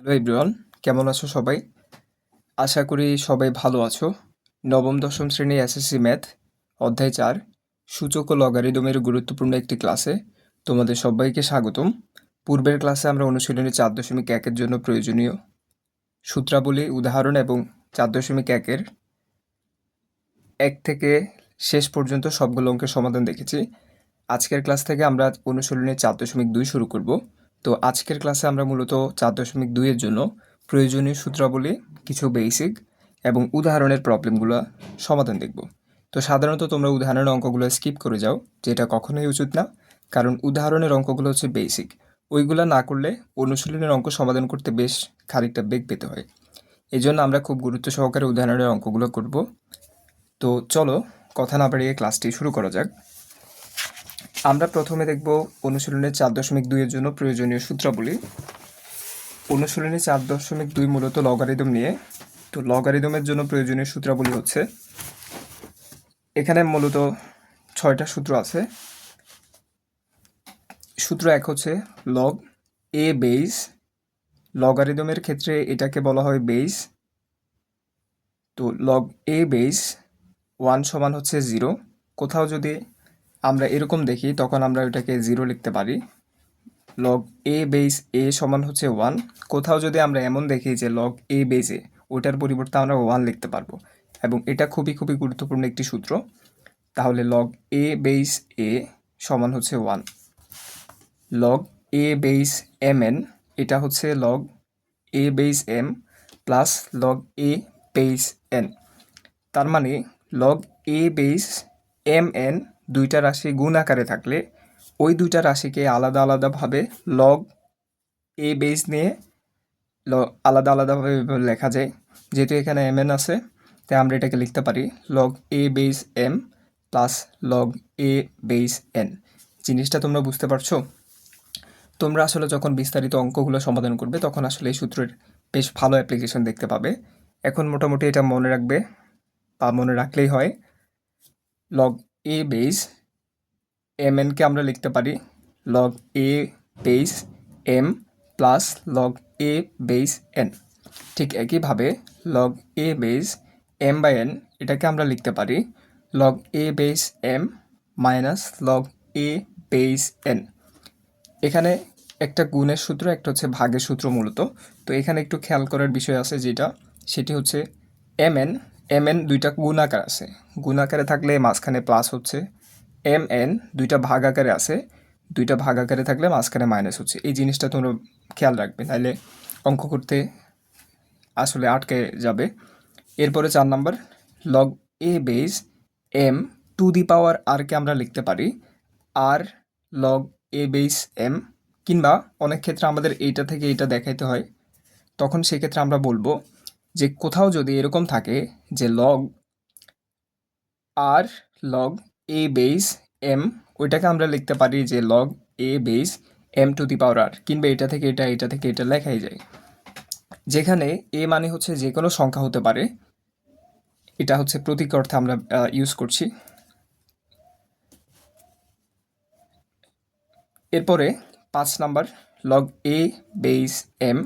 Hello everyone, কেমন আছো সবাই? আশা করি সবাই ভালো আছো। নবম দশম শ্রেণী এসএসসি ম্যাথ অধ্যায় 4 সূচক ও লগারিদমের গুরুত্বপূর্ণ একটি ক্লাসে তোমাদের সবাইকে স্বাগতম। পূর্বের ক্লাসে আমরা অনুশীলনী 4.1-এর জন্য প্রয়োজনীয় সূত্রাবলী, উদাহরণ এবং 4.1-এর 1 থেকে শেষ পর্যন্ত সবগুলো অঙ্কের সমাধান দেখেছি। আজকের ক্লাস থেকে আমরা অনুশীলনী 4.2 শুরু করব। তো আজকের ক্লাসে আমরা মূলত 4.2-এর জন্য প্রয়োজনীয় সূত্রাবলী, কিছু বেসিক এবং উদাহরণের প্রবলেমগুলো সমাধান দেখব। তো সাধারণত তোমরা উদাহরণের অঙ্কগুলো স্কিপ করে যাও, যেটা কখনোই উচিত না, কারণ উদাহরণের অঙ্কগুলো হচ্ছে বেসিক। ওইগুলো না করলে অনুশীলনের অঙ্ক সমাধান করতে বেশ খানিকটা বেগ পেতে হয়। এই জন্য আমরা খুব গুরুত্ব সহকারে উদাহরণের অঙ্কগুলো করব। তো চলো কথা না বাড়িয়ে ক্লাসটি শুরু করা যাক। আমরা প্রথমে দেখব অনুশীলনী 4.2-এর জন্য প্রয়োজনীয় সূত্রাবলী। অনুশীলনী 4.2 মূলত লগারিদম নিয়ে। তো লগারিদমের জন্য প্রয়োজনীয় সূত্রাবলী হচ্ছে, এখানে মূলত 6টা সূত্র আছে। সূত্র 1 হচ্ছে লগ এ বেস। লগারিদমের ক্ষেত্রে এটাকে বলা হয় বেস। তো লগ এ বেস 1 সমান হচ্ছে 0। কোথাও যদি আমরা এরকম দেখি তখন আমরা ওইটাকে 0 লিখতে পারি। লগ এ বেস এ সমান হচ্ছে 1। কোথাও যদি আমরা এমন দেখি যে লগ এ বেসে, ওটার পরিবর্তে আমরা 1 লিখতে পারবো, এবং এটা খুবই খুবই গুরুত্বপূর্ণ একটি সূত্র। তাহলে লগ এ বেস এ সমান হচ্ছে 1। লগ এ বেস এম এন, এটা হচ্ছে লগ এ বেস এম প্লাস লগ এ বেস এন। তার মানে লগ এ বেস এম এন দুইটা রাশি গুণ আকারে থাকলে ওই দুইটা রাশিকে আলাদা আলাদাভাবে লগ এ বেস নিয়ে আলাদা আলাদাভাবে লেখা যায়। যেহেতু এখানে এম এন আছে, তাই আমরা এটাকে লিখতে পারি লগ এ বেস এম প্লাস লগ এ বেস এন। জিনিসটা তোমরা বুঝতে পারছো? তোমরা আসলে যখন বিস্তারিত অঙ্কগুলো সমাধান করবে তখন আসলে এই সূত্রের বেশ ভালো অ্যাপ্লিকেশন দেখতে পাবে। এখন মোটামুটি এটা মনে রাখবে, বা মনে রাখলেই হয়। লগ এ বেস এম এনকে আমরা লিখতে পারি লগ এ বেস এম প্লাস লগ এ বেস এন। ঠিক একইভাবে log A base M by N, এটাকে আমরা লিখতে পারি লগ এ বেস এম মাইনাস লগ এ বেস এন। এখানে একটা গুণের সূত্র, একটা হচ্ছে ভাগের সূত্র মূলত। তো এখানে একটু খেয়াল করার বিষয় আছে, সেটি হচ্ছে এম এন দুইটা গুণ আকার আছে। গুণ আকারে থাকলে মাঝখানে প্লাস হচ্ছে, এম এন দুইটা ভাগ আকারে আছে, দুইটা ভাগ আকারে থাকলে মাঝখানে মাইনাস হচ্ছে। এই জিনিসটা তোমরা খেয়াল রাখবে, নাহলে অঙ্ক করতে আসলে আটকে যাবে। এরপরে 4 number log A base m to the power আরকে আমরা লিখতে পারি আর লগ এ বেস এম, কিংবা অনেক ক্ষেত্রে আমাদের এইটা থেকে এইটা দেখাইতে হয়, তখন সেক্ষেত্রে আমরা বলবো যে কোথাও যদি এরকম থাকে যে লগ আর লগ এ বেস এম, ওইটাকে আমরা লিখতে পারি যে log A base m to the power r, কিংবা এটা থেকে এটা, এটা থেকে এটা লেখাই যায়। যেখানে এ মানে হচ্ছে যে কোনো সংখ্যা হতে পারে, এটা হচ্ছে প্রতীক অর্থে আমরা ইউজ করছি। এরপরে 5 নাম্বার লগ এ বেস এম,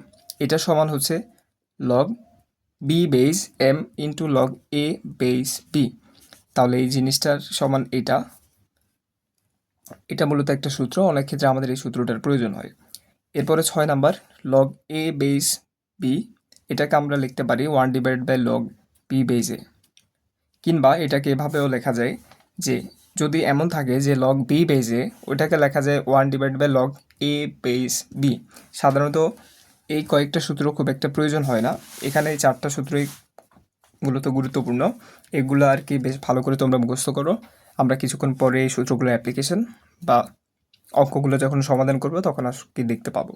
এটা সমান হচ্ছে log b base m into log এ বেস বি। তাহলে এই জিনিসটার সমান এটা মূলত একটা সূত্র, অনেক ক্ষেত্রে আমাদের এই সূত্রটার প্রয়োজন হয়। এরপরে 6 নাম্বার লগ এ বেস বি, এটাকে আমরা লিখতে পারি 1/, লগ বি বেস এ, কিংবা এটাকে এভাবেও লেখা যায় যে যদি এমন থাকে যে লগ বি বেসে, ওইটাকে লেখা যায় 1/, লগ এ বেস বি। সাধারণত এই কয়েকটা সূত্র খুব একটা প্রয়োজন হয় না, এখানে এই 4টা সূত্রই মূলত গুরুত্বপূর্ণ। এগুলো আর কি বেশ ভালো করে তোমরা মুখস্থ করো। আমরা কিছুক্ষণ পরে এই সূত্রগুলো অ্যাপ্লিকেশন বা অঙ্কগুলো যখন সমাধান করবো তখন আর কি দেখতে পাবো।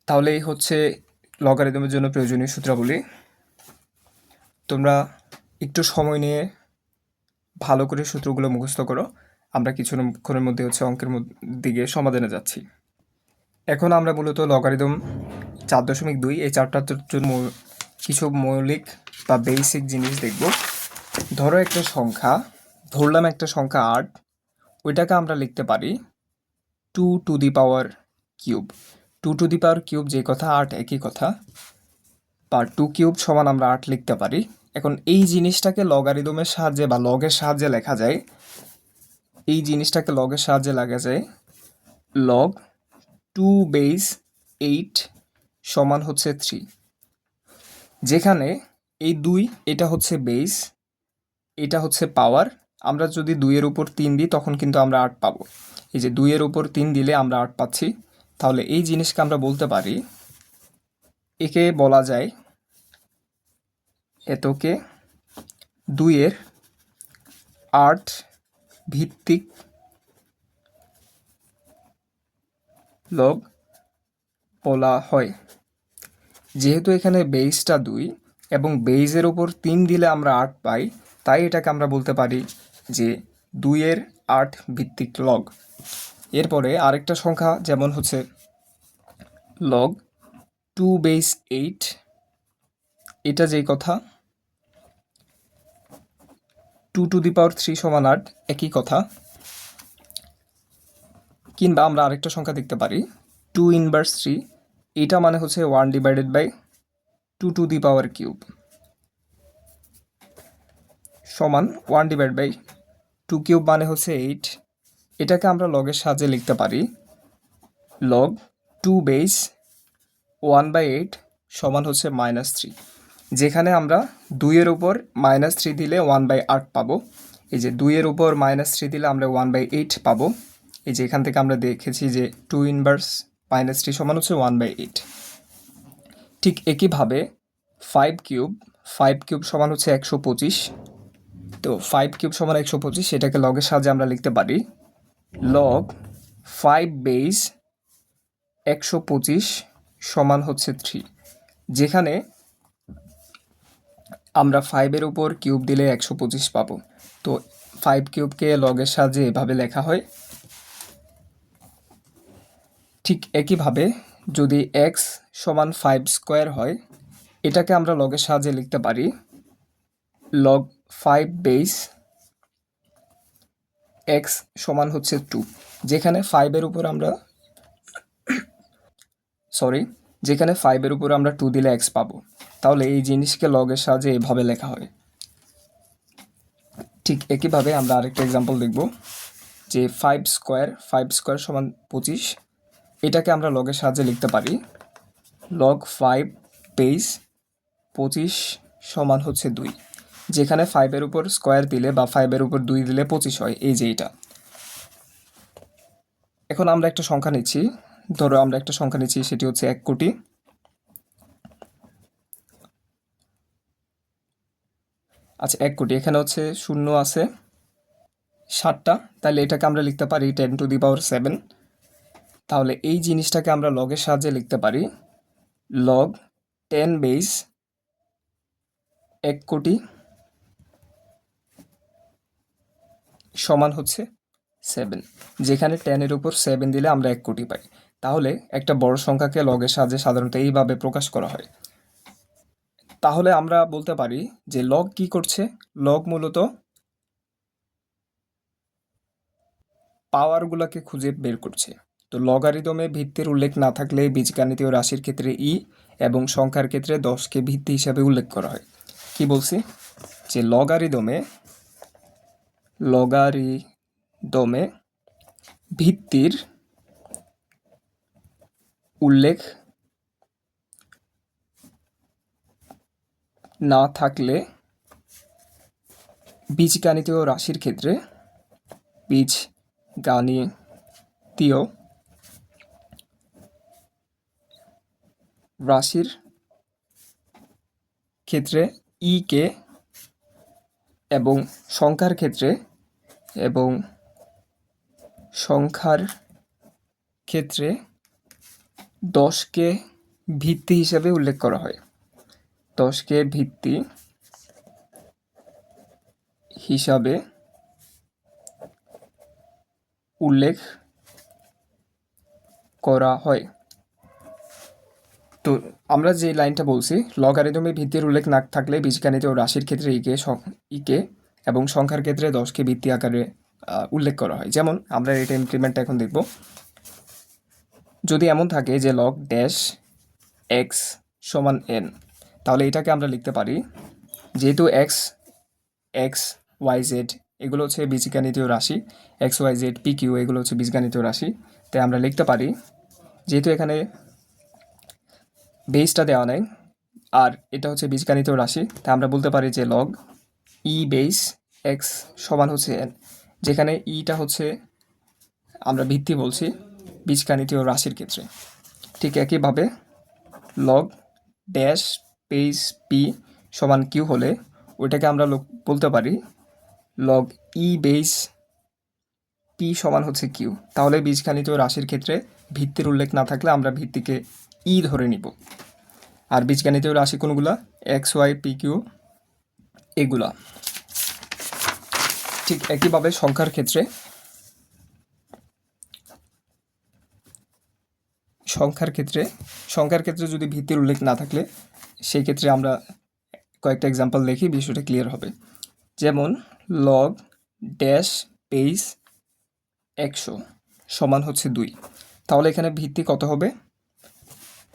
তাহলে এই হচ্ছে লগারিদমের জন্য প্রয়োজনীয় সূত্রাবলী। তোমরা একটু সময় নিয়ে ভালো করে সূত্রগুলো মুখস্থ করো। আমরা কিছুক্ষণের মধ্যে হচ্ছে অঙ্কের দিকে সমাধানে যাচ্ছি। এখন আমরা মূলত লগারিদম 4.2 এই চ্যাপ্টারটার জন্য কিছু মৌলিক বা বেসিক জিনিস দেখব। ধরো একটা সংখ্যা, ধরলাম একটা সংখ্যা 8, ওইটাকে আমরা লিখতে পারি 2 টু দি পাওয়ার কিউব। 2³ যে কথা 8 একই কথা, বা 2³ সমান আমরা 8 লিখতে পারি। এখন এই জিনিসটাকে লগারিদমের সাহায্যে বা লগের সাহায্যে লেখা যায়। এই জিনিসটাকে লগের সাহায্যে লেখা যায় লগ 2 বেস 8 সমান হচ্ছে 3, যেখানে এই 2 এটা হচ্ছে বেস, এটা হচ্ছে পাওয়ার। আমরা যদি 2-এর উপর 3 দিই তখন কিন্তু আমরা 8 পাবো। এই যে 2-এর উপর 3 দিলে আমরা 8 পাচ্ছি। তাহলে এই জিনিসকে আমরা বলতে পারি, একে বলা যায়, এতকে 2-এর 8 ভিত্তিক লগ বলা হয়। যেহেতু এখানে বেসটা 2 এবং বেসের উপর 3 দিলে আমরা 8 পাই, তাই এটাকে আমরা বলতে পারি যে 2-এর 8 ভিত্তিক লগ। এরপরে আরেকটা সংখ্যা যেমন হচ্ছে লগ 2 বেস 8, এটা যেই কথা 2³ সমান 8 একই কথা। কিংবা আমরা আরেকটা সংখ্যা দেখতে পারি 2 ইনভার্স 3, এটা মানে হচ্ছে 1/2³ সমান 1/2³ মানে হচ্ছে 8। এটাকে আমরা লগের সাহায্যে লিখতে পারি লগ 2 বেস 1/8 সমান হচ্ছে -3, যেখানে আমরা 2-এর উপর -3 দিলে 1/8 পাবো। এই যে 2-এর উপর -3 দিলে আমরা 1/8 পাবো। এই যে এখান থেকে আমরা দেখেছি যে 2 ইনভার্স -3 সমান হচ্ছে 1/8। ঠিক একইভাবে 5³ সমান হচ্ছে 125। তো 5³ সমান 125, এটাকে লগের সাহায্যে আমরা লিখতে পারি লগ 5 বেস 125 সমান হচ্ছে 3, যেখানে আমরা 5-এর উপর কিউব দিলে 125 পাবো। তো 5³ লগের সাহায্যে এভাবে লেখা হয়। ঠিক একইভাবে যদি x সমান 5 স্কোয়ার হয়, এটাকে আমরা লগের সাহায্যে লিখতে পারি লগ 5 বেস x সমান হচ্ছে 2, যেখানে 5-এর উপর আমরা 2 দিলে x পাবো। তাহলে এই জিনিসকে লগের সাহায্যে এভাবে লেখা হয়। ঠিক একইভাবে আমরা আরেকটা এক্সাম্পল দেখব যে 5 স্কোয়ার সমান 25, এটাকে আমরা লগের সাহায্যে লিখতে পারি লগ 5 বেস 25 সমান হচ্ছে 2, যেখানে 5-এর উপর স্কোয়ার দিলে বা 5-এর উপর 2 দিলে 25 হয়, এই যে এটা। এখন আমরা একটা সংখ্যা নিচ্ছি, ধরো আমরা একটা সংখ্যা নিচ্ছি, সেটি হচ্ছে 1 কোটি। আচ্ছা 1 কোটি, এখানে হচ্ছে শূন্য আছে 7টা, তাহলে এটাকে আমরা লিখতে পারি 10⁻7। তাহলে এই জিনিসটাকে আমরা লগের সাহায্যে লিখতে পারি লগ 10 বেস 1 কোটি সমান হচ্ছে 7, যেখানে 10-এর উপর 7 দিলে আমরা 1 কোটি পাই। তাহলে একটা বড় সংখ্যাকে লগের সাহায্যে সাধারণত এইভাবে প্রকাশ করা হয়। তাহলে আমরা বলতে পারি যে লগ কি করছে, লগ মূলত পাওয়ারগুলোকে খুঁজে বের করছে। তো লগারিদমে ভিত্তির উল্লেখ না থাকলে বীজগাণিতীয় রাশির ক্ষেত্রে এবং সংখ্যার ক্ষেত্রে 10কে ভিত্তি হিসাবে উল্লেখ করা হয়। কি বলছি যে লগারিদমে ভিত্তির উল্লেখ না থাকলে বীজগাণিতীয় রাশির ক্ষেত্রে কে এবং সংখ্যার ক্ষেত্রে 10কে ভিত্তি হিসাবে উল্লেখ করা হয়। 10কে ভিত্তি হিসাবে উল্লেখ করা হয়। তো আমরা যে লাইনটা বলছি, লগারিদমে ভিত্তির উল্লেখ না থাকলে বীজগাণিতীয় রাশির ক্ষেত্রে ইকে এবং সংখ্যার ক্ষেত্রে 10কে ভিত্তি আকারে উল্লেখ করা হয়। যেমন আমরা এটা ইমপ্লিমেন্ট এখন দেখব। যদি এমন থাকে যে লগ ড্যাশ এক্স সমান এন, তাহলে এটাকে আমরা লিখতে পারি, যেহেতু এক্স এক্স ওয়াই জেড এগুলো হচ্ছে বীজগাণিতীয় রাশি, X Y Z P Q এগুলো হচ্ছে বীজগাণিতীয় রাশি, তাই আমরা লিখতে পারি, যেহেতু এখানে বেসটা দেওয়া নেই আর এটা হচ্ছে বীজগাণিতীয় রাশি, তাই আমরা বলতে পারি যে লগ ই বেস এক্স সমান হচ্ছে এন, যেখানে ইটা হচ্ছে আমরা ভিত্তি বলছি বীজগাণিতীয় রাশির ক্ষেত্রে। ঠিক একইভাবে লগ ড্যাশ বেস পি সমান কিউ হলে ওইটাকে আমরা বলতে পারি লগ ই বেস পি সমান হচ্ছে কিউ। তাহলে বীজগাণিতীয় রাশির ক্ষেত্রে ভিত্তির উল্লেখ না থাকলে আমরা ভিত্তিকে ই ধরে নিব। আর বীজগাণিতীয় রাশি কোনগুলা? এক্স ওয়াই পি কিউ এগুলা। ঠিক একইভাবে সংখ্যার ক্ষেত্রে যদি ভিত্তির উল্লেখ না থাকলে সেই ক্ষেত্রে আমরা কয়েকটা এক্সাম্পল দেখি, বিষয়টা ক্লিয়ার হবে। যেমন লগ ড্যাশ বেস 100 সমান হচ্ছে 2, তাহলে এখানে ভিত্তি কত হবে?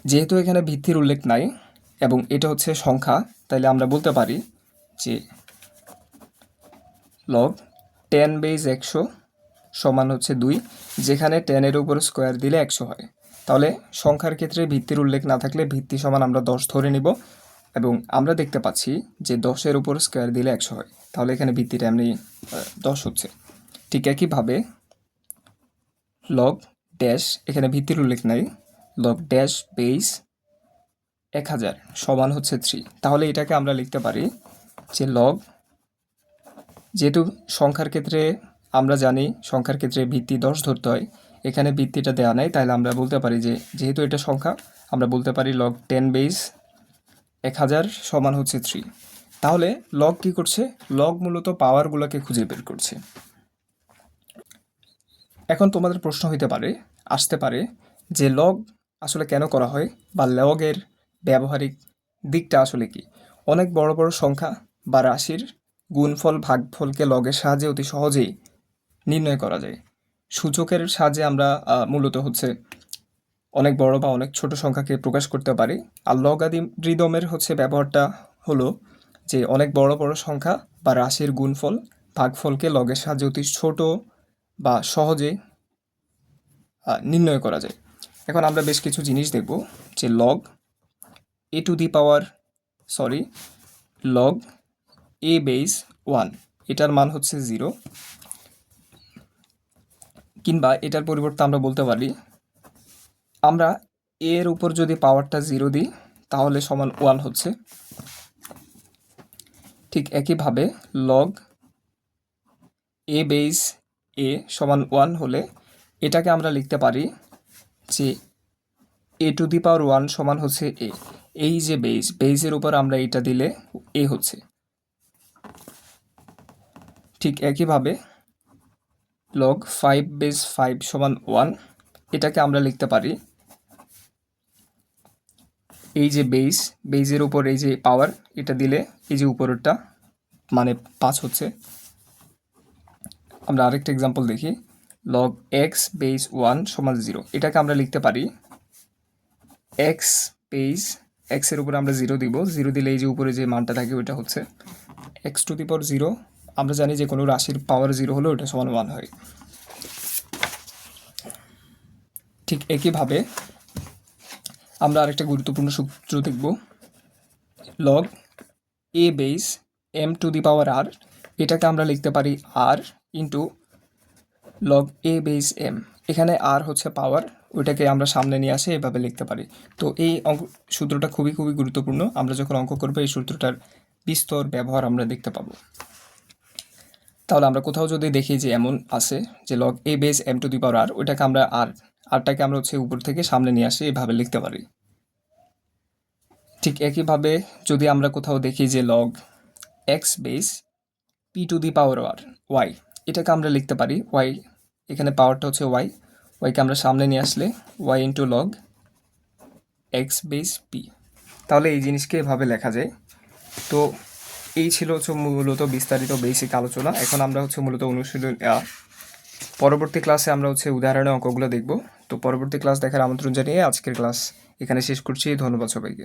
যেহেতু এখানে ভিত্তির উল্লেখ নাই এবং এটা হচ্ছে সংখ্যা, তাইলে আমরা বলতে পারি যে লগ 10 বেস 100 সমান হচ্ছে 2, যেখানে 10-এর উপর স্কোয়ার দিলে 100 হয়। তাহলে সংখ্যার ক্ষেত্রে ভিত্তির উল্লেখ না থাকলে ভিত্তি সমান আমরা 10 ধরে নিব, এবং আমরা দেখতে পাচ্ছি যে 10-এর উপর স্কোয়ার দিলে 100 হয়, তাহলে এখানে ভিত্তিটা এমনি 10 হচ্ছে। ঠিক একইভাবে লগ ড্যাশ, এখানে ভিত্তির উল্লেখ নাই, লগ ড্যাশ বেস 1000 সমান হচ্ছে 3, তাহলে এটাকে আমরা লিখতে পারি যে লগ, যেহেতু সংখ্যার ক্ষেত্রে আমরা জানি সংখ্যার ক্ষেত্রে ভিত্তি 10 ধরতে হয়, এখানে ভিত্তিটা দেওয়া নেই, তাহলে আমরা বলতে পারি যে যেহেতু এটা সংখ্যা আমরা বলতে পারি লগ 10 বেস 1000 সমান হচ্ছে 3। তাহলে লগ কি করছে? লগ মূলত পাওয়ারগুলোকে খুঁজে বের করছে। এখন তোমাদের প্রশ্ন আসতে পারে যে লগ আসলে কেন করা হয়, বা লগের ব্যবহারিক দিকটা আসলে কি? অনেক বড় বড় সংখ্যা বা রাশির গুণফল ভাগফলকে লগের সাহায্যে অতি সহজেই নির্ণয় করা যায়। সূচকের সাহায্যে আমরা মূলত হচ্ছে অনেক বড় বা অনেক ছোট সংখ্যাকে প্রকাশ করতে পারি। আর লগারিদমের ব্যবহারটা হলো যে অনেক বড় বড় সংখ্যা বা রাশির গুণফল ভাগফলকে লগের সাহায্যে অতি ছোট বা সহজে নির্ণয় করা যায়। এখন আমরা বেশ কিছু জিনিস দেখব, যে লগ এ বেস 1 এটার মান হচ্ছে 0, কিংবা এটার পরিবর্তে আমরা বলতে পারি আমরা এর উপর যদি পাওয়ারটা 0 দিই তাহলে সমান 1 হচ্ছে। ঠিক একইভাবে লগ এ বেস এ সমান 1 হলে এটাকে আমরা লিখতে পারি যে এ টু দি পাওয়ার 1 সমান হচ্ছে এ। এই যে বেসের উপর আমরা এটা দিলে এ হচ্ছে। ঠিক একইভাবে লগ 5 বেস 5 সমান 1, এটাকে আমরা লিখতে পারি এই যে বেসের উপর এই যে পাওয়ার এটা দিলে এই যে উপরেরটা মানে 5 হচ্ছে। আমরা আরেকটা এক্সাম্পল দেখি, লগ এক্স বেস 1 সমান 0, এটাকে আমরা লিখতে পারি এক্স বেস, এক্সের উপরে আমরা 0 দিব, 0 দিলে এই যে উপরে যে মানটা থাকে ওইটা হচ্ছে এক্স টু দি পাওয়ার 0। আমরা জানি যে কোনো রাশির পাওয়ার 0 হলে ওটা সমান 1 হয়। ঠিক একইভাবে আমরা আরেকটা গুরুত্বপূর্ণ সূত্র দেখব, log A base m to the power r, এটাকে আমরা লিখতে পারি আর ইন্টু লগ এ বেস এম। এখানে আর হচ্ছে পাওয়ার, ওইটাকে আমরা সামনে নিয়ে আসে এভাবে লিখতে পারি। তো এই সূত্রটা খুবই খুবই গুরুত্বপূর্ণ, আমরা যখন অঙ্ক করবো এই সূত্রটার বিস্তর ব্যবহার আমরা দেখতে পাবো। তাহলে আমরা কোথাও যদি দেখি যে এমন আছে যে log A base m to the power r, ওইটাকে আমরা আরটাকে আমরা উপর থেকে সামনে নিয়ে আসে এভাবে লিখতে পারি। ঠিক একইভাবে যদি আমরা কোথাও দেখি যে log X base P to the power Y, এটাকে আমরা লিখতে পারি ওয়াই, এখানে পাওয়ারটা হচ্ছে ওয়াইকে আমরা সামনে নিয়ে আসলে Y into log X base P, তাহলে এই জিনিসকে এভাবে লেখা যায়। তো এই ছিল মূলত বিস্তারিত বেসিক আলোচনা। এখন আমরা মূলত অনুশীলন, পরবর্তী ক্লাসে আমরা উদাহরণের অঙ্কগুলো দেখব। তো পরবর্তী ক্লাস দেখার আমন্ত্রণ জানিয়ে আজকের ক্লাস এখানে শেষ করছি। ধন্যবাদ সবাইকে।